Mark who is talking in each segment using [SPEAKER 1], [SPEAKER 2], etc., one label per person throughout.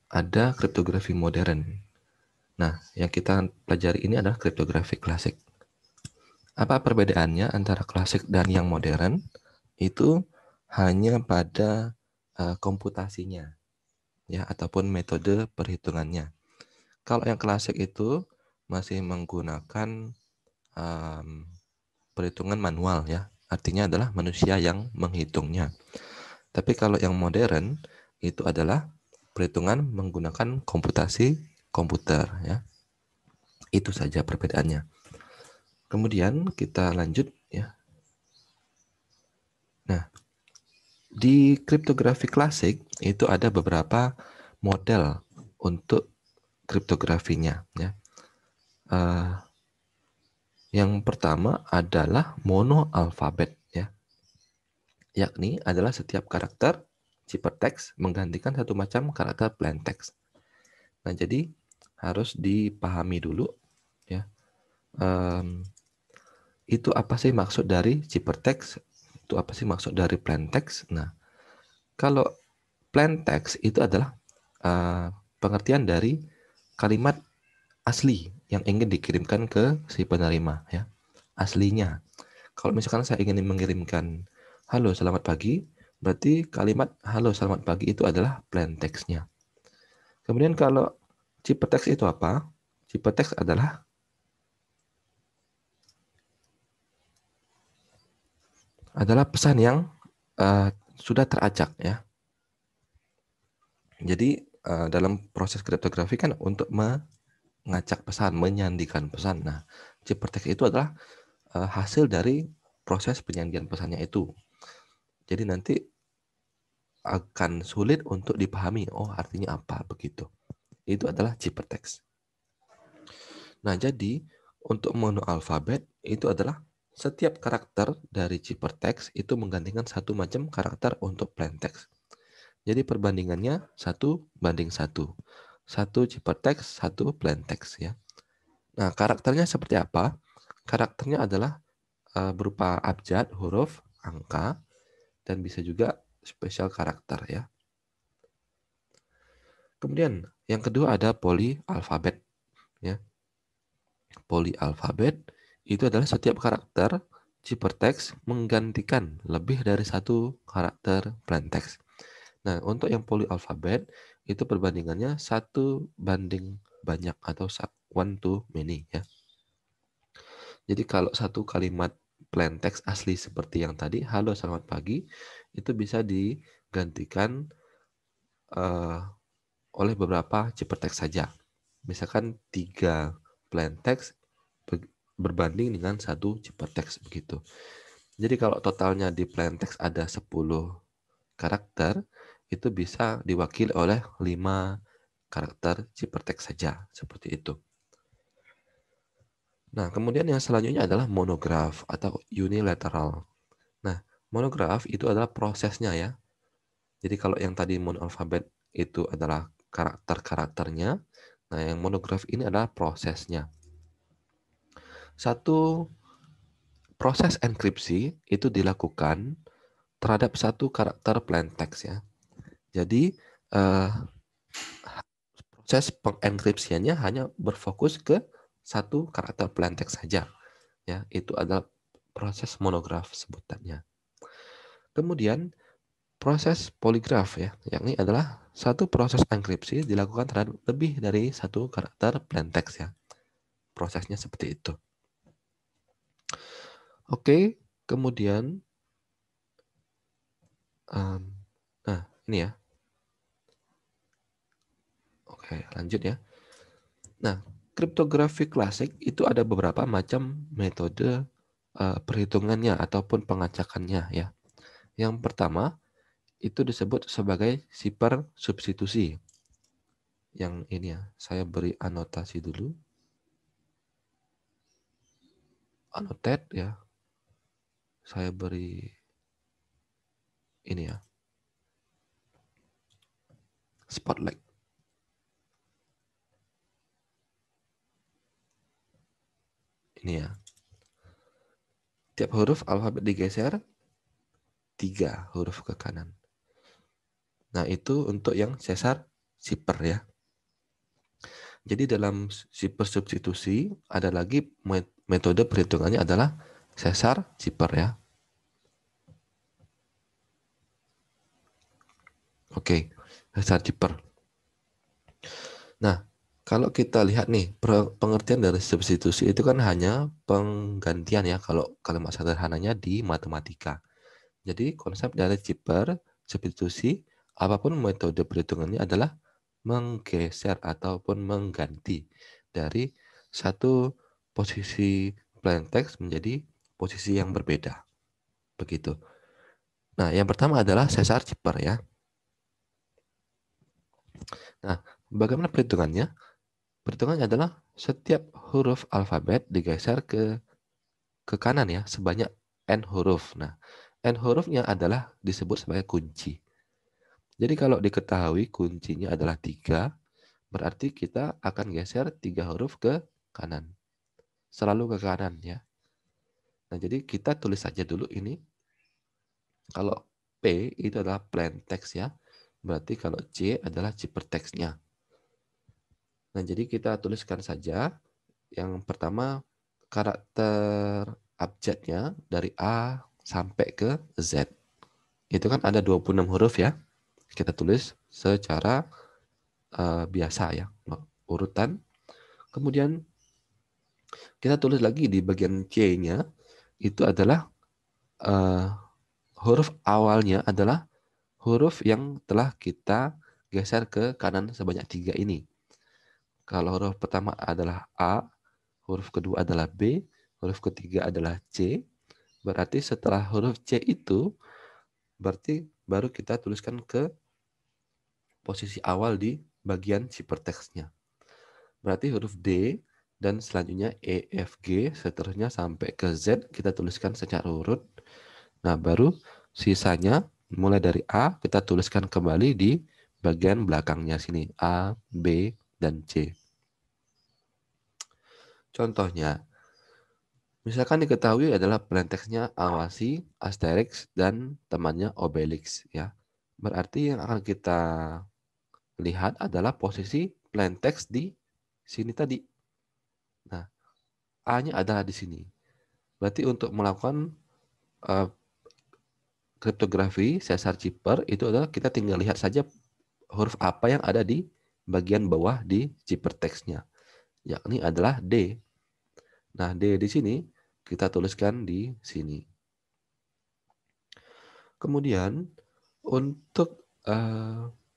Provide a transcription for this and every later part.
[SPEAKER 1] ada kriptografi modern. Nah, yang kita pelajari ini adalah kriptografi klasik. Apa perbedaannya antara klasik dan yang modern? Itu hanya pada komputasinya, ya, ataupun metode perhitungannya. Kalau yang klasik itu masih menggunakan perhitungan manual, ya, artinya adalah manusia yang menghitungnya. Tapi kalau yang modern itu adalah perhitungan menggunakan komputasi komputer, ya. Itu saja perbedaannya. Kemudian kita lanjut, ya. Nah, di kriptografi klasik itu ada beberapa model untuk kriptografinya, ya. Yang pertama adalah monoalfabet, ya, yakni adalah setiap karakter ciphertext menggantikan satu macam karakter plaintext. Nah, jadi harus dipahami dulu, ya, itu apa sih maksud dari ciphertext, itu apa sih maksud dari plaintext. Nah, kalau plaintext itu adalah pengertian dari kalimat asli yang ingin dikirimkan ke si penerima, ya, aslinya. Kalau misalkan saya ingin mengirimkan halo selamat pagi, berarti kalimat halo selamat pagi itu adalah plaintext-nya. Kemudian kalau ciphertext itu apa? Ciphertext adalah pesan yang sudah teracak, ya. Jadi dalam proses kriptografi kan untuk mengacak pesan, menyandikan pesan. Nah, ciphertext itu adalah hasil dari proses penyandian pesannya itu. Jadi nanti akan sulit untuk dipahami, oh artinya apa begitu. Itu adalah ciphertext. Nah, jadi untuk monoalfabet itu adalah setiap karakter dari ciphertext itu menggantikan satu macam karakter untuk plaintext. Jadi perbandingannya 1:1. Satu ciphertext, satu plaintext, ya. Nah, karakternya seperti apa? Karakternya adalah berupa abjad, huruf, angka, dan bisa juga spesial karakter, ya. Kemudian yang kedua ada polyalfabet, ya. Polyalfabet itu adalah setiap karakter ciphertext menggantikan lebih dari satu karakter plaintext. Nah, untuk yang polyalfabet itu perbandingannya 1:banyak atau 1:many, ya. Jadi kalau satu kalimat plaintext asli seperti yang tadi, halo selamat pagi, itu bisa digantikan oleh beberapa ciphertext saja. Misalkan 3 plaintext berbanding dengan satu ciphertext begitu. Jadi kalau totalnya di plaintext ada 10 karakter, itu bisa diwakili oleh 5 karakter ciphertext saja, seperti itu. Nah, kemudian yang selanjutnya adalah monograf atau unilateral. Nah, monograf itu adalah prosesnya, ya. Jadi kalau yang tadi monoalfabet itu adalah karakter-karakternya, nah yang monograf ini adalah prosesnya. Satu proses enkripsi itu dilakukan terhadap satu karakter plaintext, ya. Jadi proses pengenkripsiannya hanya berfokus ke satu karakter plaintext saja, ya. Itu adalah proses monograf sebutannya. Kemudian proses poligraf, ya, yakni adalah satu proses enkripsi dilakukan terhadap lebih dari satu karakter plaintext, ya. Prosesnya seperti itu. Oke, kemudian nah ini, ya. Oke, lanjut, ya. Nah, kriptografi klasik itu ada beberapa macam metode perhitungannya ataupun pengacakannya, ya. Yang pertama itu disebut sebagai sifar substitusi. Yang ini, ya, saya beri anotasi dulu. Annotate, ya. Saya beri ini, ya, spotlight. Ini, ya. Tiap huruf alfabet digeser 3 huruf ke kanan. Nah, itu untuk yang sesar zipper ya. Jadi dalam zipper substitusi ada lagi metode perhitungannya adalah sesar zipper ya. Oke, sesar zipper. Nah, kalau kita lihat nih, pengertian dari substitusi itu kan hanya penggantian ya, kalau kalimat sederhananya di matematika. Jadi konsep dari zipper substitusi, apapun metode perhitungannya adalah menggeser ataupun mengganti dari satu posisi plain text menjadi posisi yang berbeda. Begitu. Nah, yang pertama adalah sesar zipper ya. Nah, bagaimana perhitungannya? Perhitungannya adalah setiap huruf alfabet digeser ke kanan ya, sebanyak n huruf. Nah, n hurufnya adalah disebut sebagai kunci. Jadi kalau diketahui kuncinya adalah 3, berarti kita akan geser 3 huruf ke kanan. Selalu ke kanan ya. Nah, jadi kita tulis saja dulu ini. Kalau P itu adalah plain text ya. Berarti kalau C adalah ciphertextnya. Nah, jadi kita tuliskan saja. Yang pertama karakter abjadnya dari A sampai ke Z. Itu kan ada 26 huruf ya. Kita tulis secara biasa ya, urutan. Kemudian kita tulis lagi di bagian C-nya, itu adalah huruf awalnya adalah huruf yang telah kita geser ke kanan sebanyak 3 ini. Kalau huruf pertama adalah A, huruf kedua adalah B, huruf ketiga adalah C. Berarti setelah huruf C itu, berarti baru kita tuliskan ke posisi awal di bagian ciphertextnya. Berarti huruf D dan selanjutnya E, F, G, seterusnya sampai ke Z kita tuliskan secara urut. Nah, baru sisanya mulai dari A kita tuliskan kembali di bagian belakangnya sini. A, B, dan C. Contohnya, misalkan diketahui adalah plain text-nya awasi, asterix, dan temannya obelix ya. Berarti yang akan kita lihat adalah posisi plain text di sini tadi. Nah, A-nya adalah di sini. Berarti untuk melakukan kriptografi sesar zipper itu adalah kita tinggal lihat saja huruf apa yang ada di bagian bawah di ciphertextnya, yakni adalah D. Nah, D di sini kita tuliskan di sini. Kemudian untuk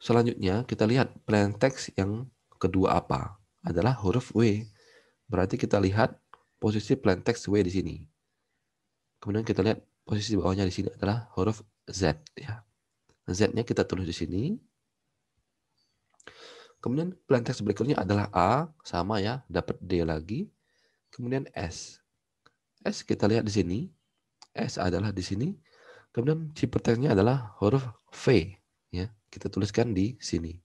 [SPEAKER 1] selanjutnya kita lihat plain text yang kedua apa? Adalah huruf W. Berarti kita lihat posisi plain text W di sini. Kemudian kita lihat posisi bawahnya di sini adalah huruf Z ya. Z-nya kita tulis di sini. Kemudian plain text berikutnya adalah A, sama ya, dapat D lagi. Kemudian S. S kita lihat di sini. S adalah di sini. Kemudian ciphertextnya adalah huruf V ya. Kita tuliskan di sini.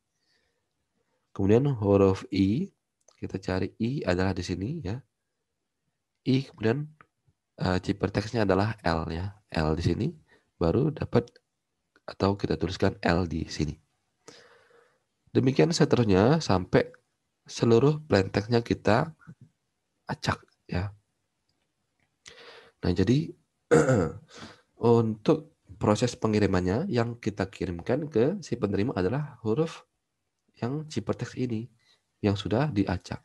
[SPEAKER 1] Kemudian huruf I, kita cari I adalah di sini ya. I kemudian ciphertextnya adalah L ya. L di sini baru dapat atau kita tuliskan L di sini. Demikian seterusnya sampai seluruh plain text-nya kita acak ya. Nah, jadi untuk proses pengirimannya yang kita kirimkan ke si penerima adalah huruf yang ciphertext ini yang sudah diacak.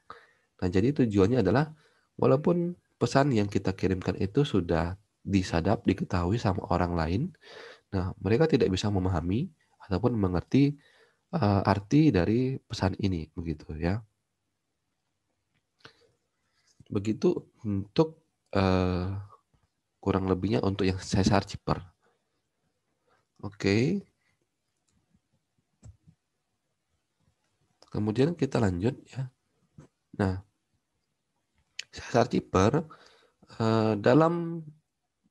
[SPEAKER 1] Nah, jadi tujuannya adalah walaupun pesan yang kita kirimkan itu sudah disadap, diketahui sama orang lain, nah mereka tidak bisa memahami ataupun mengerti arti dari pesan ini, begitu ya. Begitu untuk kurang lebihnya untuk yang sesar zipper. Oke. Kemudian kita lanjut ya. Nah, sesar zipper dalam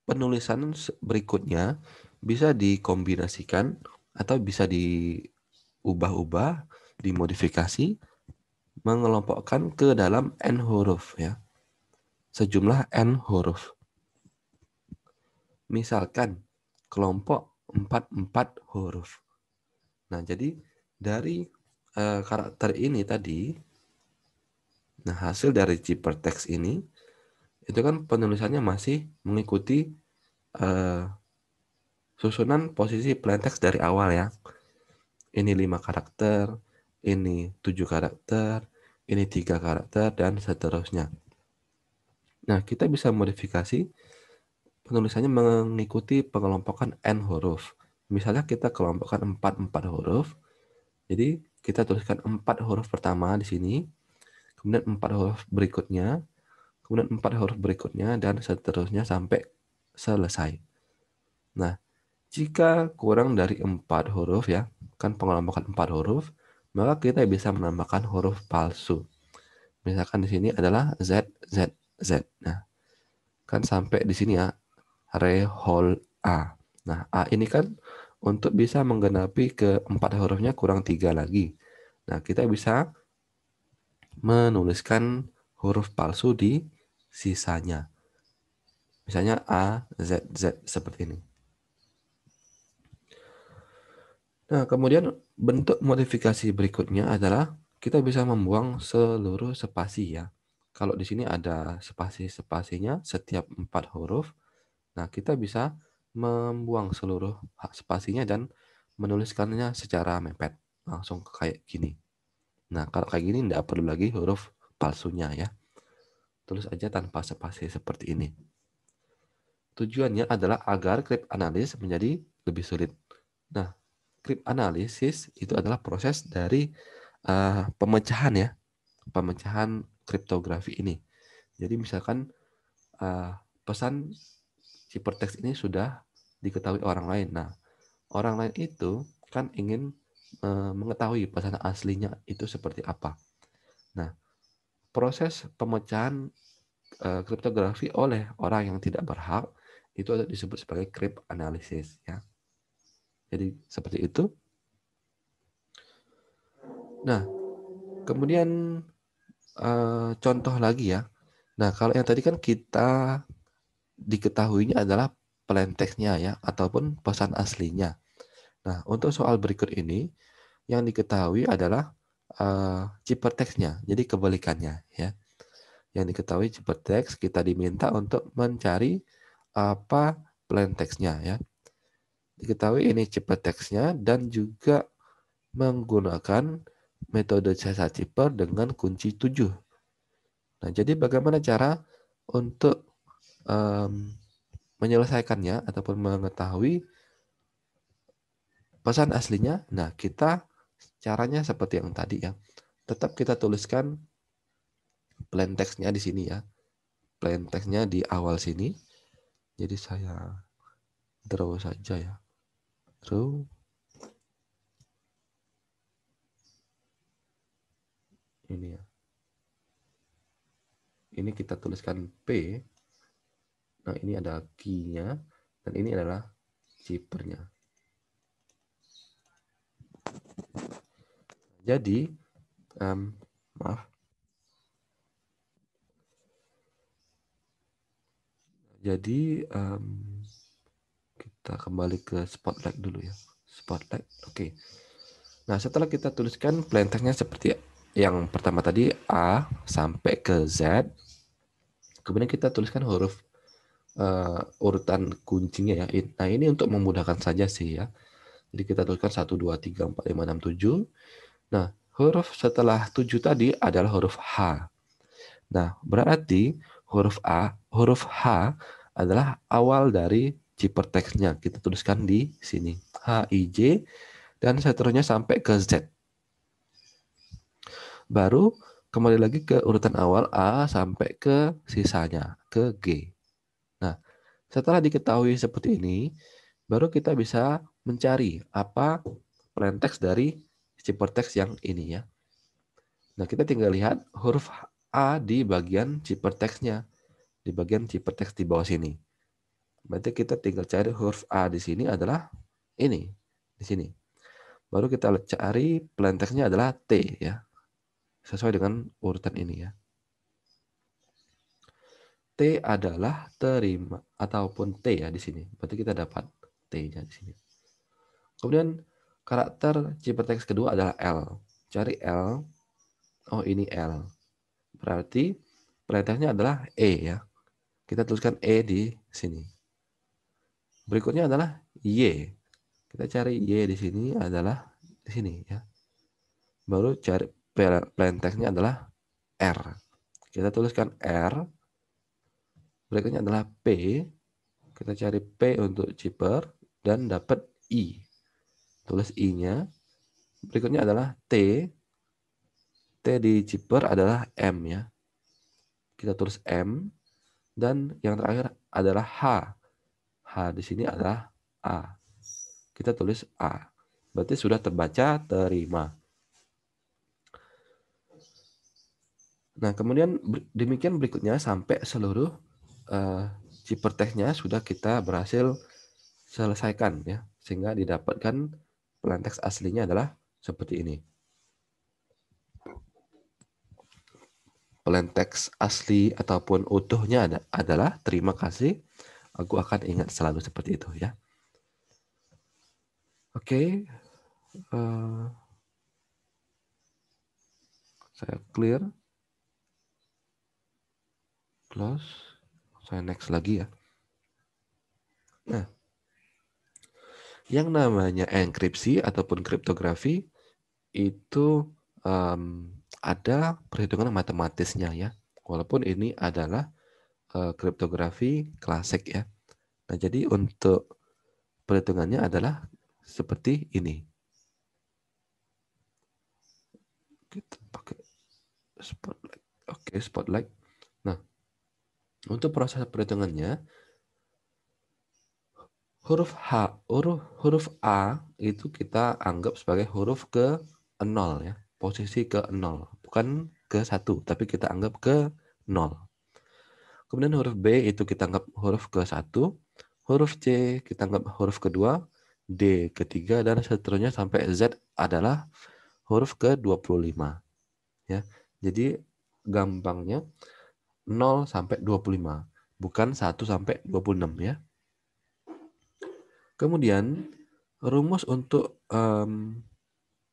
[SPEAKER 1] penulisan berikutnya bisa dikombinasikan atau bisa diubah-ubah, dimodifikasi, mengelompokkan ke dalam n huruf ya. Sejumlah n huruf. Misalkan kelompok 44 huruf. Nah, jadi dari karakter ini tadi, nah hasil dari ciphertext ini, itu kan penulisannya masih mengikuti susunan posisi plaintext dari awal ya. Ini 5 karakter, ini 7 karakter, ini 3 karakter, dan seterusnya. Nah, kita bisa modifikasi penulisannya mengikuti pengelompokan n huruf. Misalnya kita kelompokkan 4 huruf. Jadi kita tuliskan 4 huruf pertama di sini, kemudian 4 huruf berikutnya, kemudian 4 huruf berikutnya, dan seterusnya sampai selesai. Nah, jika kurang dari 4 huruf ya, kan pengelompokan 4 huruf, maka kita bisa menambahkan huruf palsu. Misalkan di sini adalah Z, Z, Z. Nah, kan sampai di sini ya, re, hol, a. Nah, a ini kan untuk bisa menggenapi ke 4 hurufnya kurang 3 lagi. Nah, kita bisa menuliskan huruf palsu di sisanya. Misalnya A, Z, Z seperti ini. Nah, kemudian bentuk modifikasi berikutnya adalah kita bisa membuang seluruh spasi ya. Kalau di sini ada spasi-spasinya setiap 4 huruf. Nah, kita bisa membuang seluruh spasinya dan menuliskannya secara mepet. Langsung kayak gini. Nah, kalau kayak gini tidak perlu lagi huruf palsunya ya. Tulis aja tanpa spasi seperti ini. Tujuannya adalah agar cryptanalysis menjadi lebih sulit. Nah, cryptanalysis itu adalah proses dari pemecahan ya, pemecahan kriptografi ini. Jadi misalkan pesan ciphertext ini sudah diketahui orang lain. Nah, orang lain itu kan ingin mengetahui pesan aslinya itu seperti apa. Nah, proses pemecahan kriptografi oleh orang yang tidak berhak itu disebut sebagai cryptanalysis ya. Jadi seperti itu. Nah, kemudian contoh lagi ya. Nah, kalau yang tadi kan kita diketahuinya adalah plain text-nya ya, ataupun pesan aslinya. Nah, untuk soal berikut ini, yang diketahui adalah ciphertext-nya, jadi kebalikannya ya. Yang diketahui ciphertext, kita diminta untuk mencari apa plain text-nya ya. Diketahui ini ciphertext-nya dan juga menggunakan metode Caesar Cipher dengan kunci 7. Nah, jadi bagaimana cara untuk menyelesaikannya ataupun mengetahui pesan aslinya? Nah, kita caranya seperti yang tadi ya. Tetap kita tuliskan plain text-nya di sini ya. Plain text-nya di awal sini. Jadi saya draw saja ya. Draw. Ini ya. Ini kita tuliskan P. Nah, ini ada key-nya. Dan ini adalah ciphernya. Jadi, maaf. Jadi, kita kembali ke Spotlight dulu ya. Spotlight, oke. Nah, setelah kita tuliskan plain text-nya seperti yang pertama tadi, A sampai ke Z. Kemudian kita tuliskan huruf urutan kuncinya ya. Nah, ini untuk memudahkan saja sih ya. Jadi kita tuliskan 1, 2, 3, 4, 5, 6, 7. Nah, huruf setelah 7 tadi adalah huruf H. Nah, berarti huruf H adalah awal dari ciphertext-nya. Kita tuliskan di sini. H, I, J, dan seterusnya sampai ke Z. Baru kembali lagi ke urutan awal A sampai ke sisanya, ke G. Nah, setelah diketahui seperti ini, baru kita bisa mencari apa plain text dari ciphertext yang ini ya. Nah, kita tinggal lihat huruf A di bagian ciphertext-nya, di bagian ciphertext di bawah sini. Berarti kita tinggal cari huruf A di sini adalah ini, di sini. Baru kita cari plain text-nya adalah T ya. Sesuai dengan urutan ini ya. T adalah terima ataupun T ya di sini. Berarti kita dapat T-nya di sini. Kemudian karakter ciphertext kedua adalah L. cari L. Oh, ini L. Berarti plaintext-nya adalah E ya. Kita tuliskan E di sini. Berikutnya adalah Y. Kita cari Y di sini adalah di sini ya. Baru cari plaintext-nya adalah R. Kita tuliskan R. Berikutnya adalah P. Kita cari P untuk zipper dan dapat I. Tulis I-nya. Berikutnya adalah T. T di zipper adalah M ya. Kita tulis M. Dan yang terakhir adalah H. H di sini adalah A. Kita tulis A. Berarti sudah terbaca terima. Nah, kemudian demikian berikutnya sampai seluruh zipper text-nya sudah kita berhasil selesaikan ya, sehingga didapatkan plaintext aslinya adalah seperti ini. Plaintext asli ataupun utuhnya adalah terima kasih. Aku akan ingat selalu seperti itu ya. Oke. Saya clear. Close. Saya next lagi ya. Nah, yang namanya enkripsi ataupun kriptografi itu ada perhitungan matematisnya ya. Walaupun ini adalah kriptografi klasik ya. Nah, jadi untuk perhitungannya adalah seperti ini. Kita pakai spotlight. Oke, spotlight. Nah, untuk proses perhitungannya, huruf A itu kita anggap sebagai huruf ke 0 ya. Posisi ke 0, bukan ke 1, tapi kita anggap ke 0. Kemudian huruf B itu kita anggap huruf ke 1, huruf C kita anggap huruf kedua, D ketiga, dan seterusnya sampai Z adalah huruf ke-25 ya. Jadi gampangnya 0 sampai 25, bukan 1 sampai 26 ya. Kemudian rumus untuk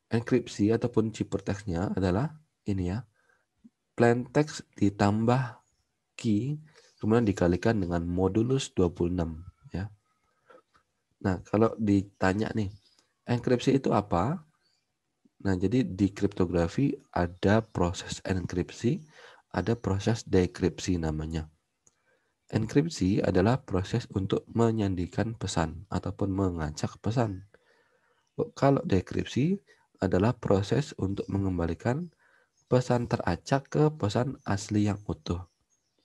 [SPEAKER 1] enkripsi ataupun ciphertext-nya adalah ini ya. Plaintext ditambah key kemudian dikalikan dengan modulus 26 ya. Nah, kalau ditanya nih, enkripsi itu apa? Nah, jadi di kriptografi ada proses enkripsi, ada proses dekripsi namanya. Enkripsi adalah proses untuk menyandikan pesan ataupun mengacak pesan. Kalau dekripsi adalah proses untuk mengembalikan pesan teracak ke pesan asli yang utuh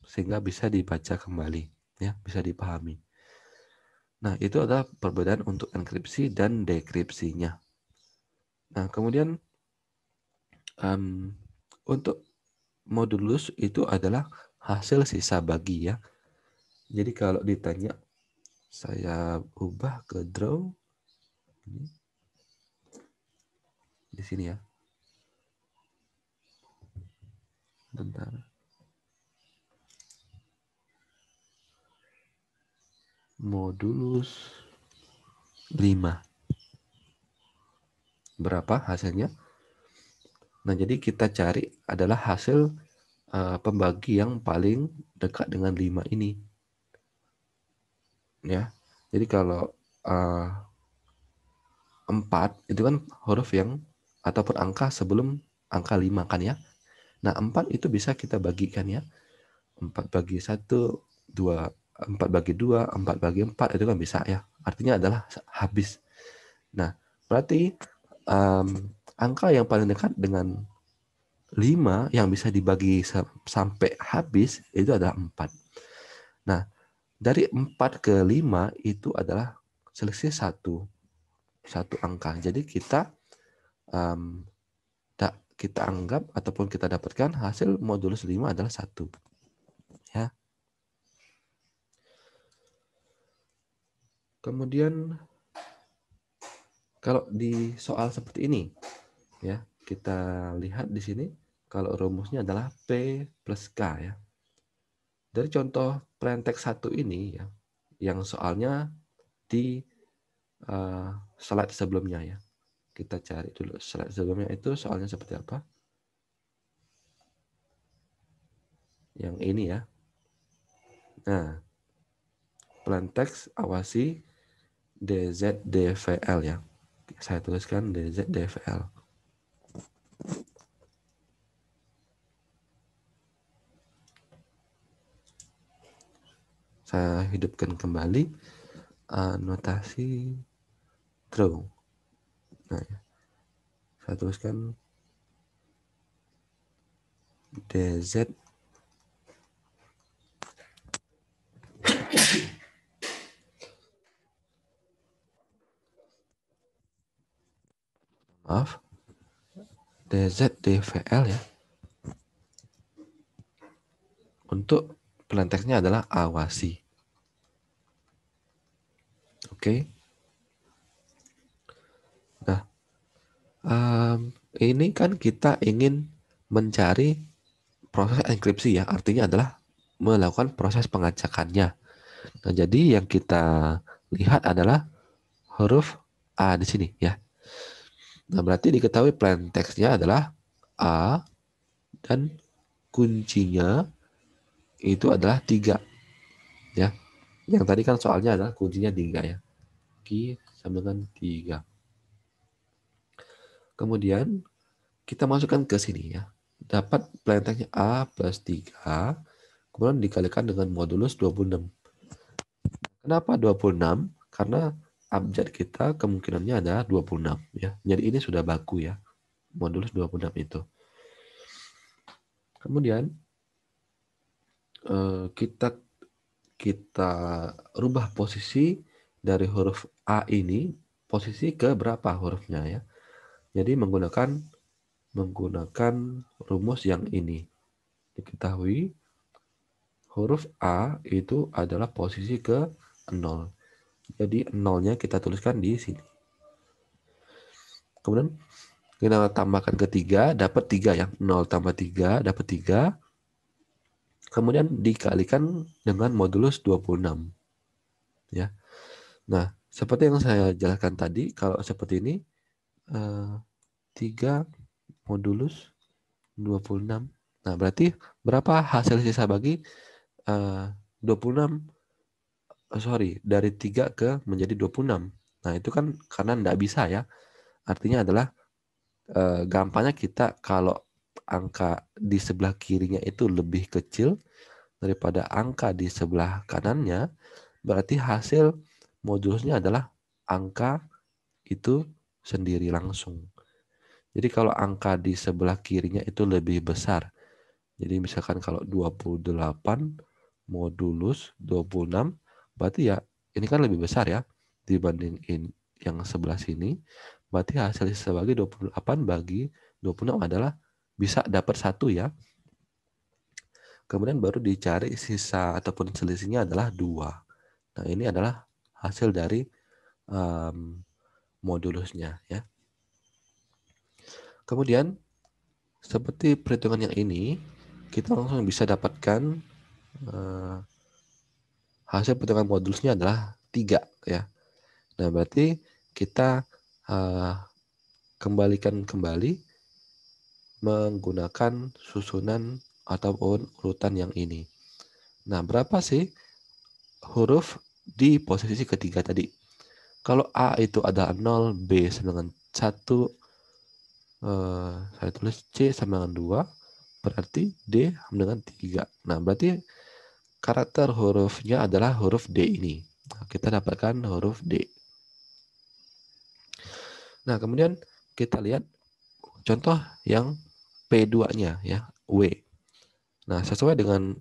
[SPEAKER 1] sehingga bisa dibaca kembali ya, bisa dipahami. Nah, itu adalah perbedaan untuk enkripsi dan dekripsinya. Nah, kemudian untuk modulus itu adalah hasil sisa bagi ya. Jadi kalau ditanya, saya ubah ke draw ini di sini ya. Bentar. Modulus 5. Berapa hasilnya? Nah, jadi kita cari adalah hasil pembagi yang paling dekat dengan 5 ini. Ya. Jadi kalau 4 itu kan huruf yang ataupun angka sebelum angka 5 kan ya. Nah, 4 itu bisa kita bagikan ya. 4 bagi 1, 2, 4 bagi 2, 4 bagi 4 itu kan bisa ya. Artinya adalah habis. Nah, berarti angka yang paling dekat dengan 5 yang bisa dibagi sampai habis itu adalah 4. Nah, dari 4 ke 5 itu adalah selisih satu angka. Jadi kita kita anggap ataupun kita dapatkan hasil modulus 5 adalah 1. Ya. Kemudian kalau di soal seperti ini ya, kita lihat di sini kalau rumusnya adalah P plus K ya. Dari contoh plaintext 1 ini ya, yang soalnya di slide sebelumnya ya. Kita cari dulu slide sebelumnya itu soalnya seperti apa. Yang ini ya. Nah, plain text awasi DZDVL ya. Saya tuliskan DZDVL. Saya hidupkan kembali notasi true. Nah, saya tuliskan DZ maaf DZDVL ya. Untuk plain text-nya adalah awasi. Oke. Nah, ini kan kita ingin mencari proses enkripsi ya, artinya adalah melakukan proses pengacakannya. Nah, jadi yang kita lihat adalah huruf A di sini ya. Nah, berarti diketahui plain text-nya adalah A dan kuncinya itu adalah 3 ya. Yang tadi kan soalnya adalah kuncinya 3 ya. Q sama dengan 3. Kemudian kita masukkan ke sini ya. Dapat plain text-nya A plus 3, kemudian dikalikan dengan modulus 26. Kenapa 26? Karena abjad kita kemungkinannya adalah 26 ya. Jadi ini sudah baku ya. Modulus 26 itu. Kemudian kita rubah posisi dari huruf A ini, posisi ke berapa hurufnya ya. Jadi menggunakan rumus yang ini. Diketahui huruf A itu adalah posisi ke 0. Jadi 0-nya kita tuliskan di sini. Kemudian kita tambahkan ke 3, dapat 3 ya. 0 tambah 3, dapat 3. Kemudian dikalikan dengan modulus 26. Ya. Nah, seperti yang saya jelaskan tadi, kalau seperti ini, 3 modulus 26. Nah, berarti berapa hasil sisa bagi 26? Dari 3 ke menjadi 26. Nah, itu kan karena tidak bisa ya. Artinya adalah gampangnya kita kalau angka di sebelah kirinya itu lebih kecil daripada angka di sebelah kanannya, berarti hasil modulusnya adalah angka itu sendiri langsung. Jadi kalau angka di sebelah kirinya itu lebih besar, jadi misalkan kalau 28 modulus 26, berarti ya ini kan lebih besar ya dibandingin yang sebelah sini. Berarti hasil sebagai 28 bagi 26 adalah bisa dapat 1 ya. Kemudian baru dicari sisa ataupun selisihnya adalah 2. Nah, ini adalah hasil dari modulusnya ya. Kemudian seperti perhitungan yang ini, kita langsung bisa dapatkan hasil perhitungan modulusnya adalah 3 ya. Nah, berarti kita kembalikan kembali menggunakan susunan ataupun urutan yang ini. Nah, berapa sih huruf di posisi ketiga tadi? Kalau A itu ada 0, B sama dengan 1, saya tulis C sama dengan 2, berarti D sama dengan 3. Nah, berarti karakter hurufnya adalah huruf D ini. Nah, kita dapatkan huruf D. Nah, kemudian kita lihat contoh yang P2-nya ya, W. Nah, sesuai dengan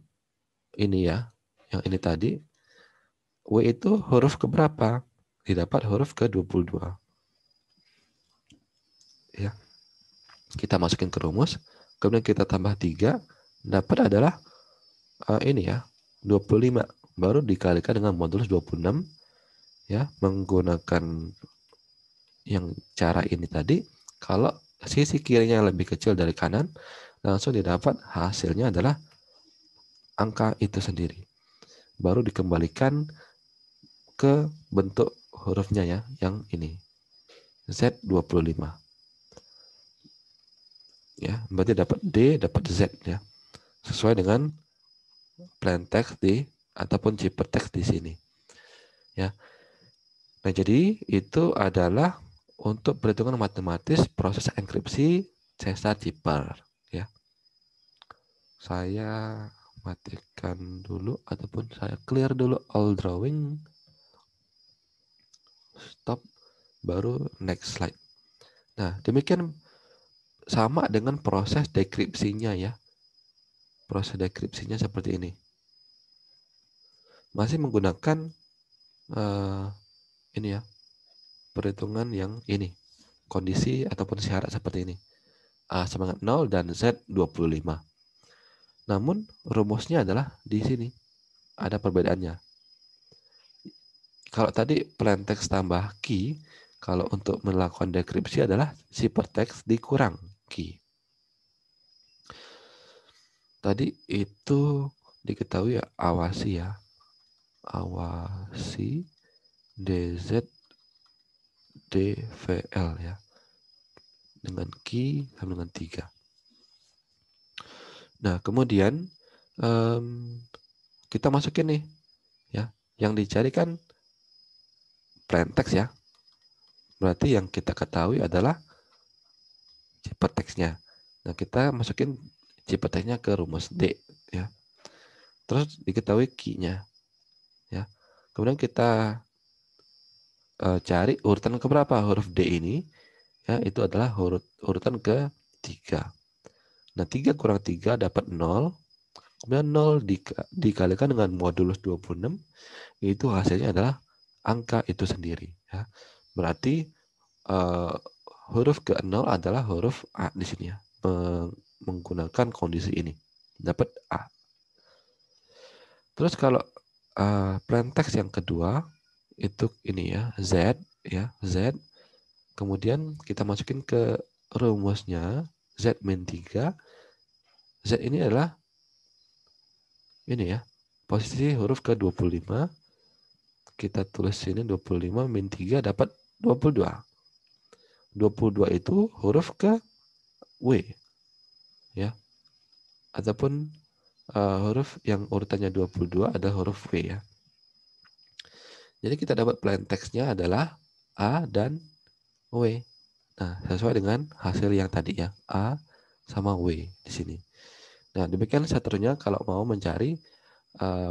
[SPEAKER 1] ini ya, yang ini tadi, W itu huruf keberapa? Didapat huruf ke-22. Ya. Kita masukin ke rumus, kemudian kita tambah 3, dapat adalah ini ya, 25. Baru dikalikan dengan modulus 26 ya, menggunakan yang cara ini tadi. Kalau sisi kirinya lebih kecil dari kanan, langsung didapat hasilnya adalah angka itu sendiri. Baru dikembalikan ke bentuk hurufnya ya, yang ini. Z25. Ya, berarti dapat D, dapat Z ya. Sesuai dengan plain text ataupun ciphertext di sini. Ya. Nah, jadi itu adalah untuk perhitungan matematis proses enkripsi Caesar Cipher ya. Saya matikan dulu ataupun saya clear dulu all drawing. Stop, baru next slide. Nah, demikian sama dengan proses dekripsinya ya. Proses dekripsinya seperti ini. Masih menggunakan ini ya, perhitungan yang ini. Kondisi ataupun syarat seperti ini. A sama dengan 0 dan Z 25. Namun rumusnya adalah di sini. Ada perbedaannya. Kalau tadi plain text tambah key, kalau untuk melakukan dekripsi adalah ciphertext dikurang key. Tadi itu diketahui ya, awasi ya. Awasi DZ DVL ya. Dengan key sama dengan 3. Nah, kemudian kita masukin nih ya. Yang dicari kan plain text ya. Berarti yang kita ketahui adalah ciphertextnya. Nah, kita masukin ciphertextnya ke rumus D ya. Terus diketahui key-nya ya. Kemudian kita cari urutan keberapa huruf D ini ya, itu adalah urutan ke-3. Nah, 3 kurang 3 dapat 0. Kemudian 0 dikalikan dengan modulus 26, itu hasilnya adalah angka itu sendiri ya. Berarti huruf ke-0 adalah huruf A di sini ya. Menggunakan kondisi ini dapat A. Terus kalau plain text yang kedua itu ini ya, Z ya, Z. Kemudian kita masukin ke rumusnya Z min 3. Z ini adalah ini ya, posisi huruf ke-25. Kita tulis sini 25 min 3 dapat 22. 22 itu huruf ke W ya. Ataupun huruf yang urutannya 22 ada huruf W ya. Jadi kita dapat plain text-nya adalah A dan W. Nah, sesuai dengan hasil yang tadi ya, A sama W di sini. Nah, demikian seterusnya kalau mau mencari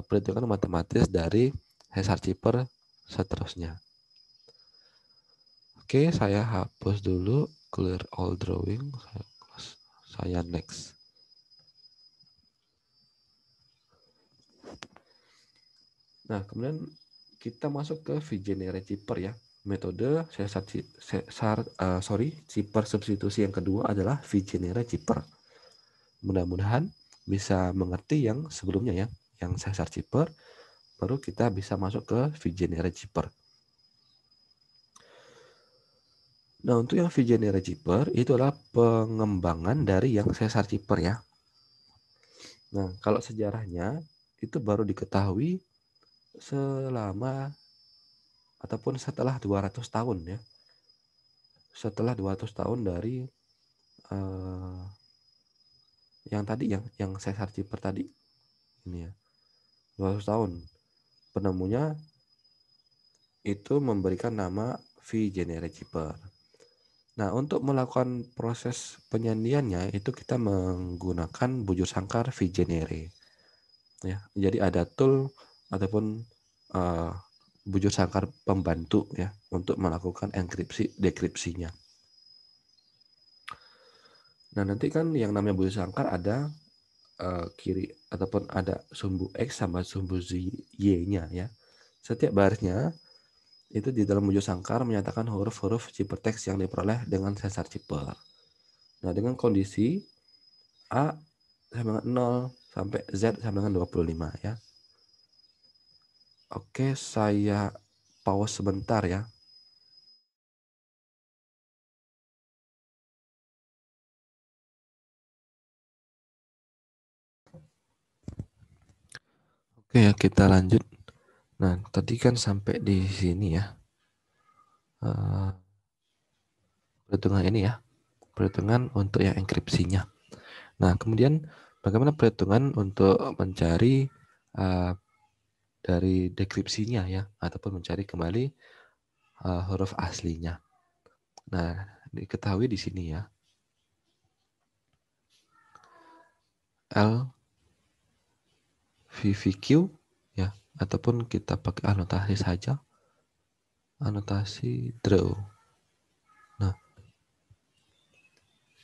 [SPEAKER 1] perhitungan matematis dari Caesar Cipher seterusnya. Oke, saya hapus dulu, clear all drawing, saya next. Nah, kemudian kita masuk ke V-generate Cipher ya. Metode Cipher substitusi yang kedua adalah V-generate Cipher. Mudah-mudahan bisa mengerti yang sebelumnya ya, yang Caesar Cipher, baru kita bisa masuk ke V-generate Cipher. Nah, untuk yang V-generate Cipher itu adalah pengembangan dari yang Caesar Cipher ya. Nah, kalau sejarahnya itu baru diketahui selama ataupun setelah 200 tahun ya. Setelah 200 tahun dari yang tadi yang Caesar Cipher tadi. Ini ya. 200 tahun. Penemunya itu memberikan nama V-generate Cipher. Nah, untuk melakukan proses penyandiannya itu kita menggunakan bujur sangkar V-generate. Ya, jadi ada tool ataupun bujur sangkar pembantu ya untuk melakukan enkripsi dekripsinya. Nah, nanti kan yang namanya bujur sangkar ada kiri ataupun ada sumbu X sama sumbu Y-nya ya. Setiap barisnya itu di dalam bujur sangkar menyatakan huruf-huruf ciphertext yang diperoleh dengan Caesar Cipher. Nah, dengan kondisi A sama dengan 0 sampai Z sama dengan 25 ya. Oke, saya pause sebentar ya. Oke ya, kita lanjut. Nah, tadi kan sampai di sini ya. perhitungan ini ya, perhitungan untuk yang enkripsinya. Nah, kemudian bagaimana perhitungan untuk mencari dari dekripsinya ya, ataupun mencari kembali huruf aslinya. Nah, diketahui di sini ya, LVVQ ya, ataupun kita pakai anotasi saja, anotasi draw. Nah,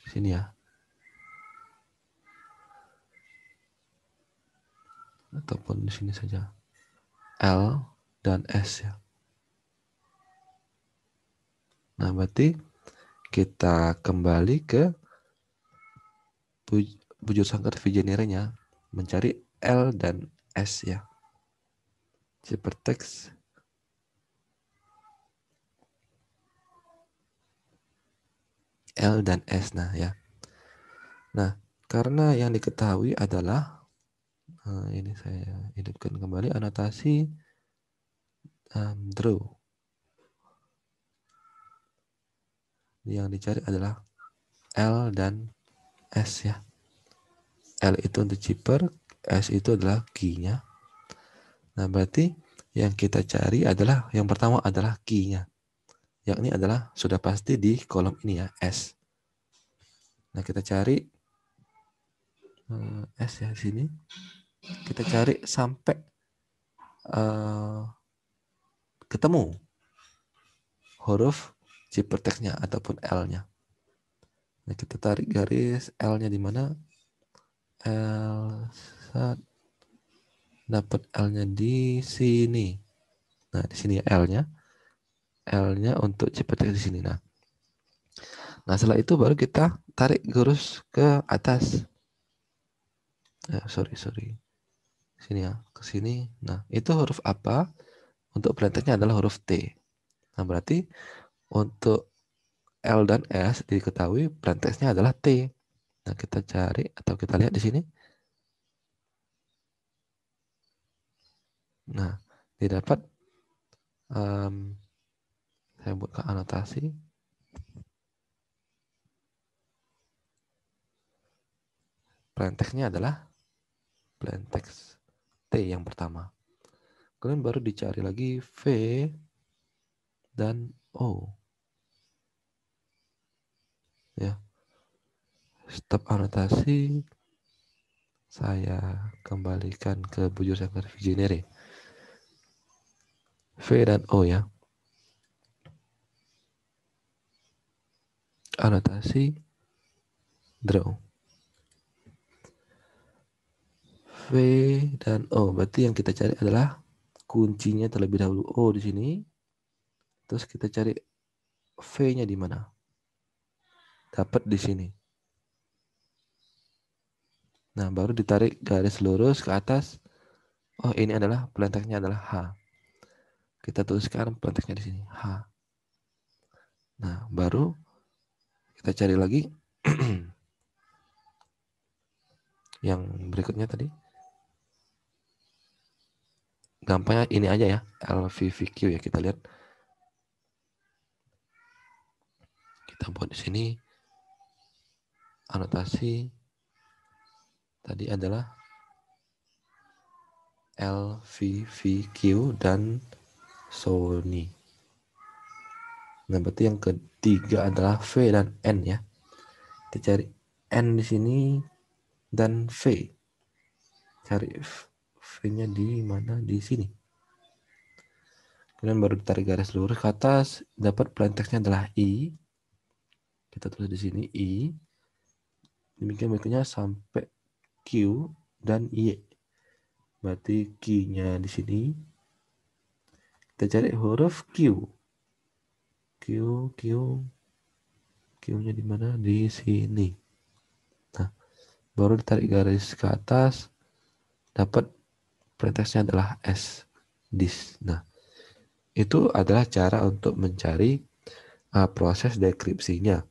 [SPEAKER 1] sini ya, ataupun di sini saja, L dan S ya. Nah, berarti kita kembali ke bujur sangkar Vigenere-nya, mencari L dan S ya. Ciphertext L dan S. Nah ya. Nah, karena yang diketahui adalah ini saya hidupkan kembali anotasi draw. Yang dicari adalah L dan S ya. L itu untuk chipper, S itu adalah key-nya. Nah, berarti yang kita cari adalah yang pertama adalah key-nya. Yakni adalah sudah pasti di kolom ini ya, S. Nah, kita cari S ya di sini. Kita cari sampai ketemu huruf ciphertext-nya ataupun L-nya. Nah, kita tarik garis L-nya di mana? L dapat L-nya di sini. Nah, di sini L-nya. L-nya untuk ciphertext di sini. Nah, setelah itu baru kita tarik garis ke atas. Sorry. Sini ya, ke sini. Nah, itu huruf apa? Untuk perhatiannya adalah huruf T. Nah, berarti untuk L dan S diketahui perhatiannya adalah T. Nah, kita cari atau kita lihat di sini. Nah, didapat saya buka anotasi. Plaintext-nya adalah plaintext T yang pertama. Kemudian baru dicari lagi V dan O. Ya. Stop anotasi. Saya kembalikan ke bujur sangkar Vigenere. V dan O ya. Anotasi draw. V dan O. Berarti yang kita cari adalah kuncinya terlebih dahulu O di sini. Terus kita cari V-nya di mana? Dapat di sini. Nah, baru ditarik garis lurus ke atas. Oh, ini adalah plaintext-nya adalah H. Kita tuliskan plaintext-nya di sini, H. Nah, baru kita cari lagi yang berikutnya tadi. Gampangnya ini aja ya, LVVQ ya, kita lihat. Kita buat di sini anotasi tadi adalah LVVQ dan Sony. Nah, berarti yang ketiga adalah V dan N ya. Kita cari N di sini dan V. Cari V-nya di mana? Di sini. Kemudian baru ditarik garis lurus ke atas, dapat plaintext-nya adalah I. Kita tulis di sini I. Demikian berikutnya sampai Q dan Y. Berarti Q-nya di sini. Kita cari huruf Q. Q-nya di mana? Di sini. Nah, baru ditarik garis ke atas, dapat plaintext-nya adalah S. This. Nah, itu adalah cara untuk mencari proses dekripsinya,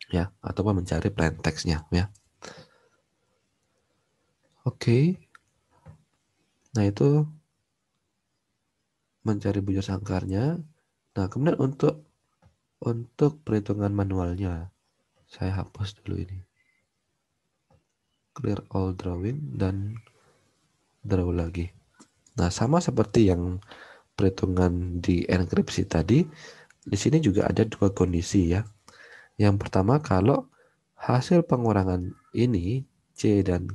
[SPEAKER 1] ya, ataupun mencari plaintext-nya, ya. Oke. Nah, itu mencari bujur sangkarnya. Nah, kemudian untuk Untuk perhitungan manualnya, saya hapus dulu ini. Clear all drawing dan draw lagi. Nah, sama seperti yang perhitungan di enkripsi tadi, di sini juga ada dua kondisi ya. Yang pertama, kalau hasil pengurangan ini C dan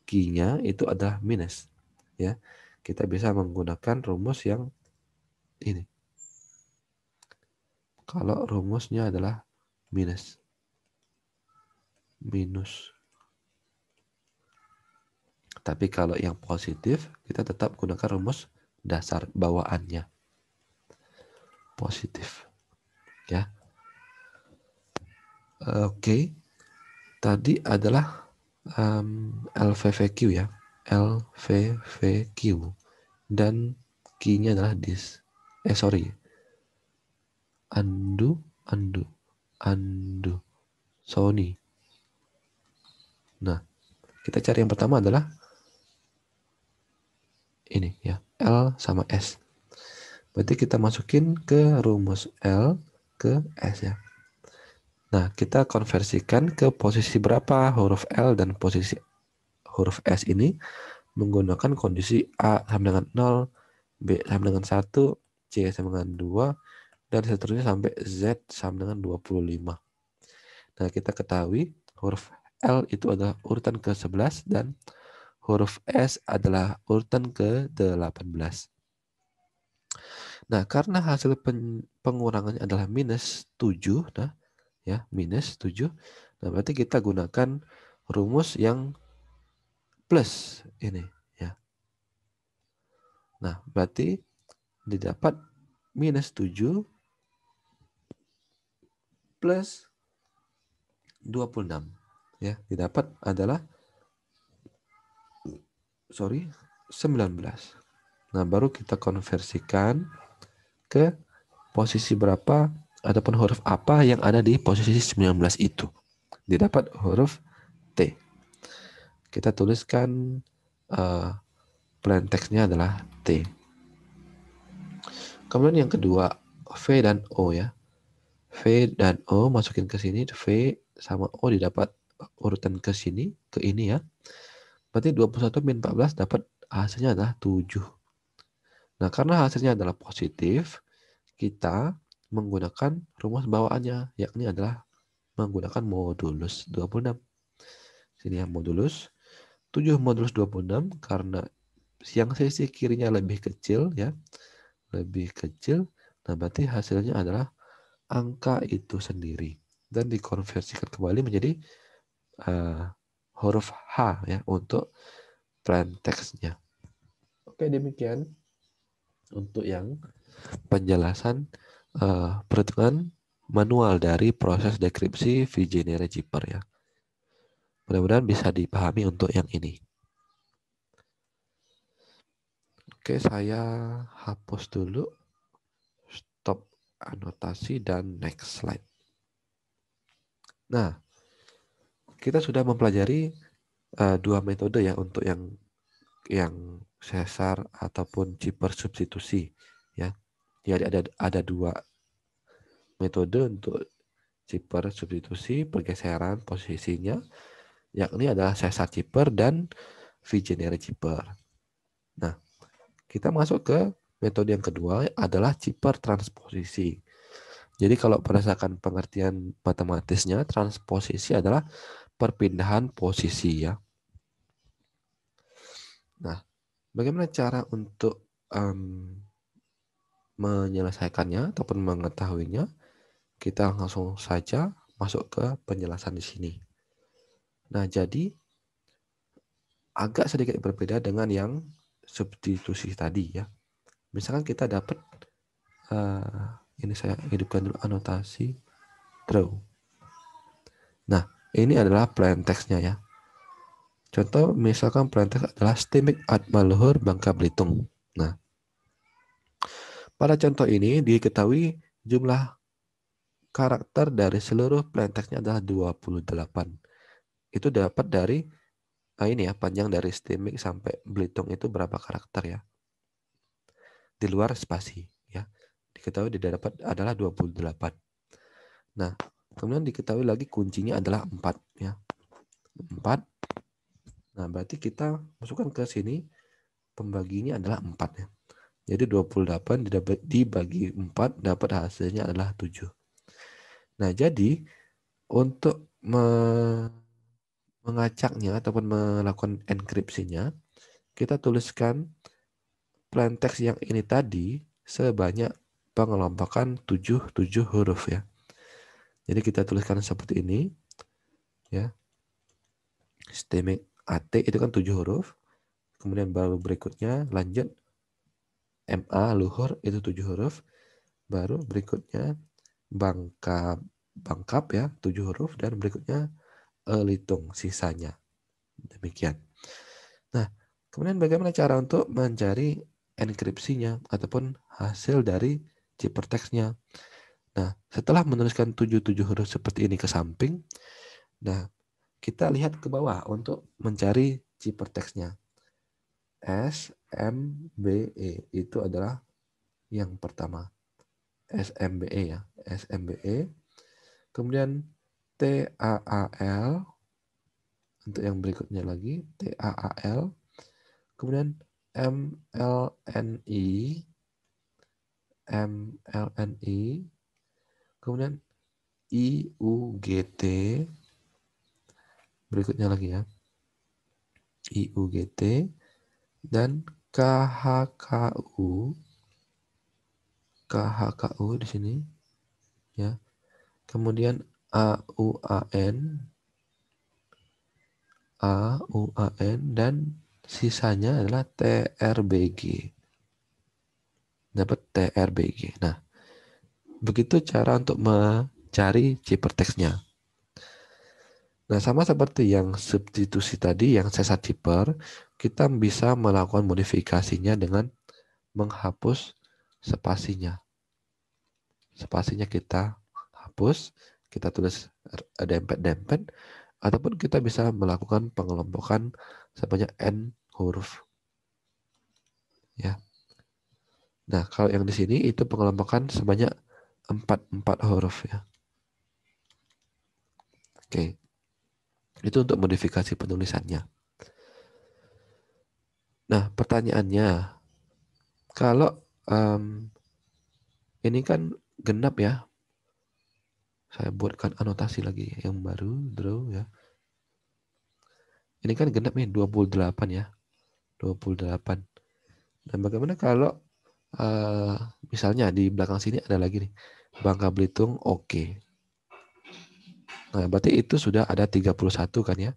[SPEAKER 1] Q-nya itu adalah minus ya. Kita bisa menggunakan rumus yang ini. Kalau rumusnya adalah minus. Tapi kalau yang positif, kita tetap gunakan rumus dasar bawaannya. Positif. Ya. Oke. Tadi adalah LVVQ ya. LVVQ. Dan key-nya adalah this. Undo. Sony. Nah, kita cari yang pertama adalah ini ya. L sama S. Berarti kita masukin ke rumus L ke S ya. Nah, kita konversikan ke posisi berapa huruf L dan posisi huruf S ini menggunakan kondisi A sama dengan 0, B sama dengan 1, C sama dengan 2, dan seterusnya sampai Z sama dengan 25. Nah, kita ketahui huruf L itu adalah urutan ke-11 dan huruf S adalah urutan ke-18. Nah, karena hasil pengurangannya adalah minus 7, nah ya, minus 7. Nah, berarti kita gunakan rumus yang plus ini ya. Nah, berarti didapat minus 7 plus 26 ya, didapat adalah 19. Nah, baru kita konversikan ke posisi berapa ataupun huruf apa yang ada di posisi 19 itu. Didapat huruf T. Kita tuliskan plain text-nya adalah T. Kemudian yang kedua, V dan O ya. V dan O masukin ke sini, V sama O didapat urutan ke sini, ke ini ya. Berarti 21 min 14 dapat hasilnya adalah 7. Nah, karena hasilnya adalah positif, kita menggunakan rumus bawaannya, yakni adalah menggunakan modulus 26. Sini ya, modulus 7 modulus 26, karena yang sisi kirinya lebih kecil ya, lebih kecil. Nah, berarti hasilnya adalah angka itu sendiri dan dikonversikan kembali menjadi huruf H ya untuk plain text-nya. Oke, demikian untuk yang penjelasan perhitungan manual dari proses dekripsi VJNeReGPer ya. Mudah-mudahan bisa dipahami untuk yang ini. Oke, saya hapus dulu, stop anotasi dan next slide. Nah, kita sudah mempelajari dua metode ya untuk yang sesar ataupun Chipper substitusi ya. Jadi ada dua metode untuk Chipper substitusi pergeseran posisinya, yakni adalah sesar Chipper dan VJNeReGPer. Nah, kita masuk ke metode yang kedua adalah Chipper transposisi. Jadi kalau berdasarkan pengertian matematisnya, transposisi adalah perpindahan posisi ya. Nah, bagaimana cara untuk menyelesaikannya ataupun mengetahuinya? Kita langsung saja masuk ke penjelasan di sini. Nah, jadi agak sedikit berbeda dengan yang substitusi tadi ya. Misalkan kita dapat ini saya hidupkan dulu anotasi draw. Nah, ini adalah plain text-nya ya. Contoh misalkan plain text adalah Stimik Atmaluhur Bangka Belitung. Nah, pada contoh ini diketahui jumlah karakter dari seluruh plain text-nya adalah 28. Itu dapat dari ini ya, panjang dari Stimik sampai Belitung itu berapa karakter ya. Di luar spasi ya. Diketahui dapat adalah 28. Nah, kemudian diketahui lagi kuncinya adalah 4 ya. 4. Nah, berarti kita masukkan ke sini pembaginya adalah 4 ya. Jadi 28 dibagi 4 dapat hasilnya adalah 7. Nah, jadi untuk mengacaknya ataupun melakukan enkripsinya, kita tuliskan plain text yang ini tadi sebanyak pengelompokan 7 huruf ya. Jadi kita tuliskan seperti ini ya. String AT itu kan 7 huruf. Kemudian baru berikutnya lanjut MA luhur itu 7 huruf. Baru berikutnya bangkap ya 7 huruf dan berikutnya litung sisanya. Demikian. Nah, kemudian bagaimana cara untuk mencari enkripsinya ataupun hasil dari ciphertextnya. Nah, setelah menuliskan 7 huruf seperti ini ke samping, nah kita lihat ke bawah untuk mencari ciphertextnya. SMBE itu adalah yang pertama. SMBE ya, SMBE. Kemudian TAAL untuk yang berikutnya lagi, TAAL. Kemudian MLNI, kemudian IUGT, berikutnya lagi ya, IUGT, dan KHKU di sini ya. Kemudian AUAN dan sisanya adalah TRBG. Dapat TRBG. Nah, begitu cara untuk mencari ciphertextnya. Nah, sama seperti yang substitusi tadi, yang sesat cipher, kita bisa melakukan modifikasinya dengan menghapus spasinya. Spasinya kita hapus, kita tulis dempet-dempet, ataupun kita bisa melakukan pengelompokan sebanyak N huruf. Ya. Nah, kalau yang di sini itu pengelompokan sebanyak 4 huruf ya. Oke. Itu untuk modifikasi penulisannya. Nah, pertanyaannya, kalau ini kan genap ya. Saya buatkan anotasi lagi yang baru, draw ya. Ini kan genap nih 28 ya. 28. Dan bagaimana kalau misalnya di belakang sini ada lagi nih. Bangka Belitung oke. Nah, berarti itu sudah ada 31 kan ya.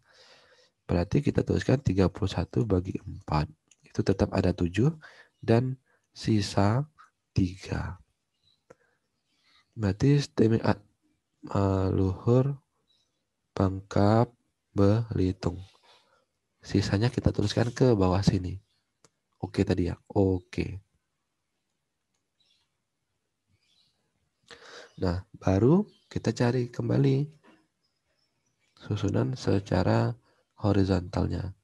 [SPEAKER 1] Berarti kita tuliskan 31 bagi 4. Itu tetap ada 7 dan sisa 3. Berarti stemming luhur Bangka Belitung. Sisanya kita tuliskan ke bawah sini. Oke tadi ya. Oke. Nah, baru kita cari kembali susunan secara horizontalnya.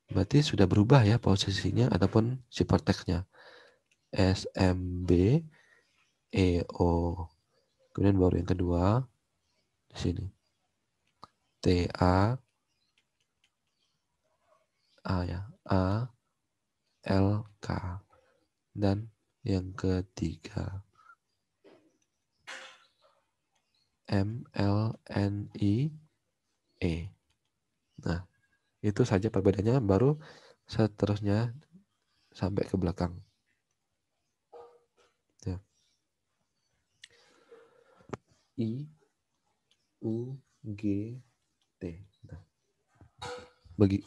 [SPEAKER 1] Berarti sudah berubah ya posisinya ataupun ciphertextnya. SMB EO. Kemudian baru yang kedua di sini. TA ya. LK. Dan yang ketiga MLNI E. Nah, itu saja perbedaannya, baru seterusnya sampai ke belakang. Ya. I U G T. Nah,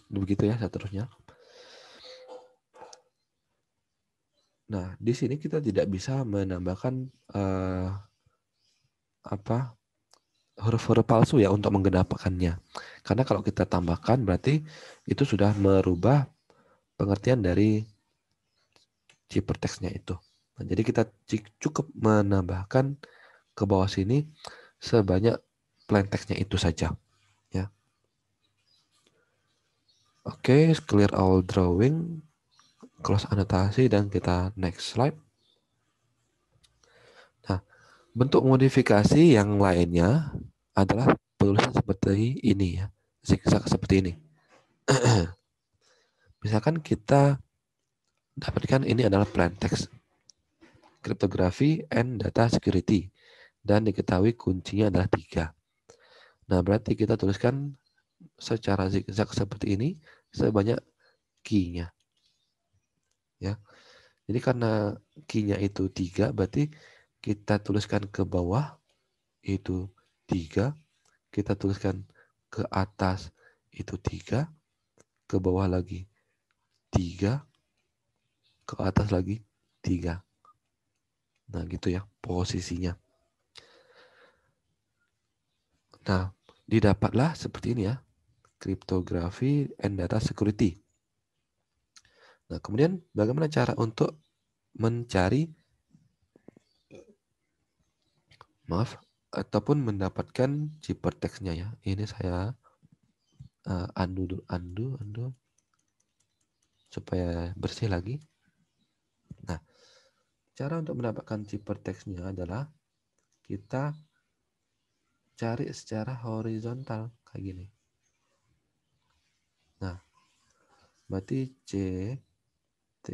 [SPEAKER 1] begitu ya seterusnya. Nah, di sini kita tidak bisa menambahkan huruf-huruf palsu ya untuk menggenapkannya. Karena kalau kita tambahkan berarti itu sudah merubah pengertian dari ciphertextnya itu. Nah, jadi kita cukup menambahkan ke bawah sini sebanyak plain text-nya itu saja. Ya. Oke, clear all drawing, close anotasi, dan kita next slide. Nah, Bentuk modifikasi yang lainnya adalah penulisan seperti ini ya, zigzag seperti ini. Misalkan kita dapatkan ini adalah plain text, cryptography and data security, dan diketahui kuncinya adalah 3. Nah, berarti kita tuliskan secara zigzag seperti ini sebanyak key-nya. Ya. Jadi karena key-nya itu 3, berarti kita tuliskan ke bawah itu 3, kita tuliskan ke atas itu 3, ke bawah lagi 3, ke atas lagi 3. Nah, gitu ya posisinya. Nah, didapatlah seperti ini ya, cryptography and data security. Nah, kemudian bagaimana cara untuk mencari ataupun mendapatkan ciphertextnya ya. Ini saya undo supaya bersih lagi. Nah, cara untuk mendapatkan ciphertextnya adalah kita cari secara horizontal kayak gini. Nah, berarti C T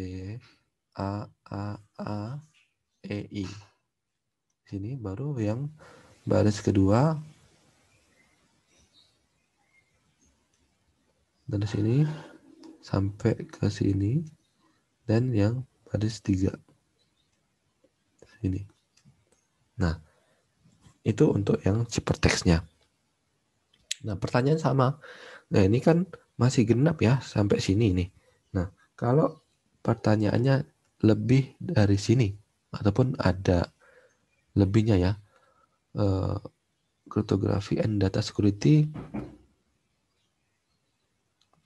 [SPEAKER 1] A E I. Sini baru yang baris kedua dari sini sampai ke sini, dan yang baris 3 sini. Nah, itu untuk yang ciphertextnya. Nah, pertanyaan sama. Nah, ini kan masih genap ya sampai sini nih. Nah, kalau pertanyaannya lebih dari sini ataupun ada lebihnya ya, cryptography and data security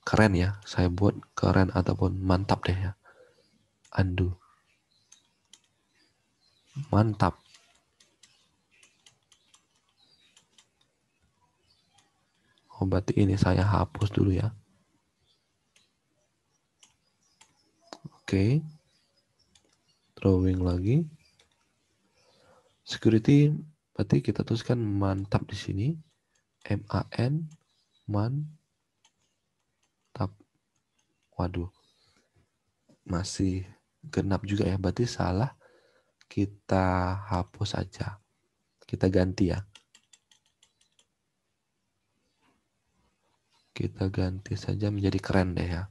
[SPEAKER 1] keren ya, saya buat keren ataupun mantap deh ya. Undo. Mantap. Oh, berarti ini saya hapus dulu ya. Oke. Drawing lagi. Security berarti kita tuliskan mantap di sini. MAN mantap. Waduh. Masih genap juga ya, berarti salah. Kita hapus saja. Kita ganti ya. Kita ganti saja menjadi keren deh ya.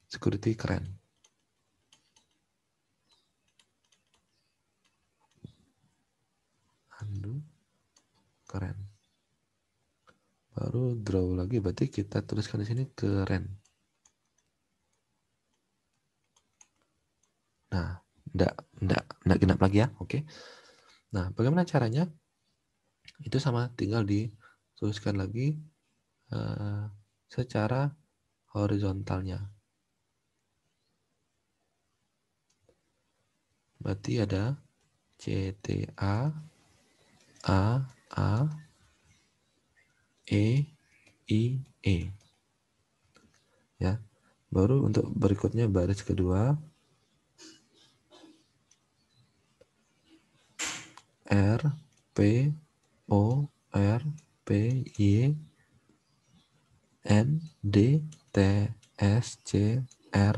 [SPEAKER 1] Security keren. Undo. Keren. Baru draw lagi, berarti kita tuliskan di sini keren. Nah, enggak genap lagi ya. Oke. Nah, bagaimana caranya? Itu sama, tinggal dituliskan lagi secara horizontalnya. Berarti ada CTA A E I E. Ya. Baru untuk berikutnya baris kedua R P O R P Y N D T S C R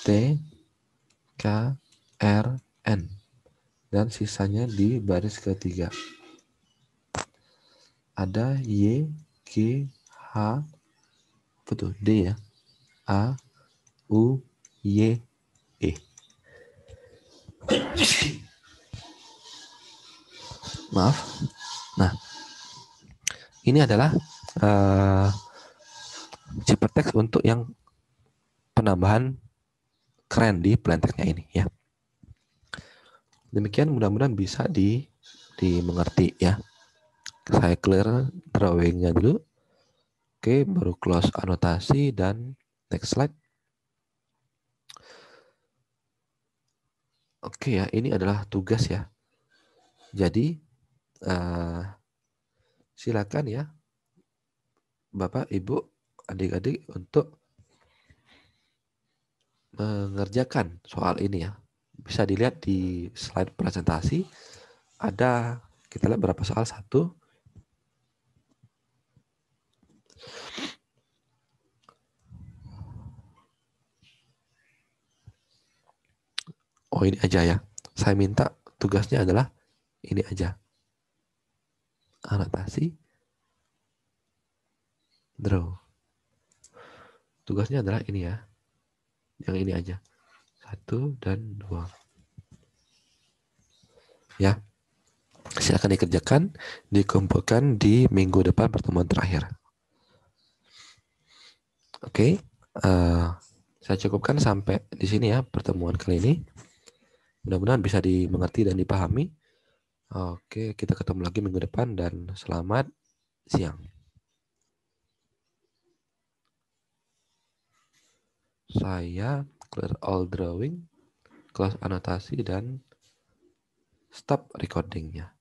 [SPEAKER 1] T K R N, dan sisanya di baris ketiga. Ada Y G H betul D ya, A U Y E. Maaf. Nah, ini adalah ciphertext untuk yang penambahan keren di plain text-nya ini ya. Demikian, mudah-mudahan bisa dimengerti ya. Saya clear drawingnya dulu. Oke, baru close anotasi dan next slide. Oke ya, ini adalah tugas ya. Jadi silakan ya Bapak, Ibu, adik-adik untuk mengerjakan soal ini ya. bisa dilihat di slide presentasi. Ada, kita lihat berapa soal. 1, oh ini aja ya. Saya minta tugasnya adalah ini aja. Anotasi, draw. Tugasnya adalah ini ya. Yang ini aja. 1 dan 2. Ya. Silakan dikerjakan, dikumpulkan di minggu depan pertemuan terakhir. Oke. Saya cukupkan sampai di sini ya pertemuan kali ini. Mudah-mudahan bisa dimengerti dan dipahami. Oke, kita ketemu lagi minggu depan dan selamat siang. Saya clear all drawing, close anotasi, dan stop recordingnya.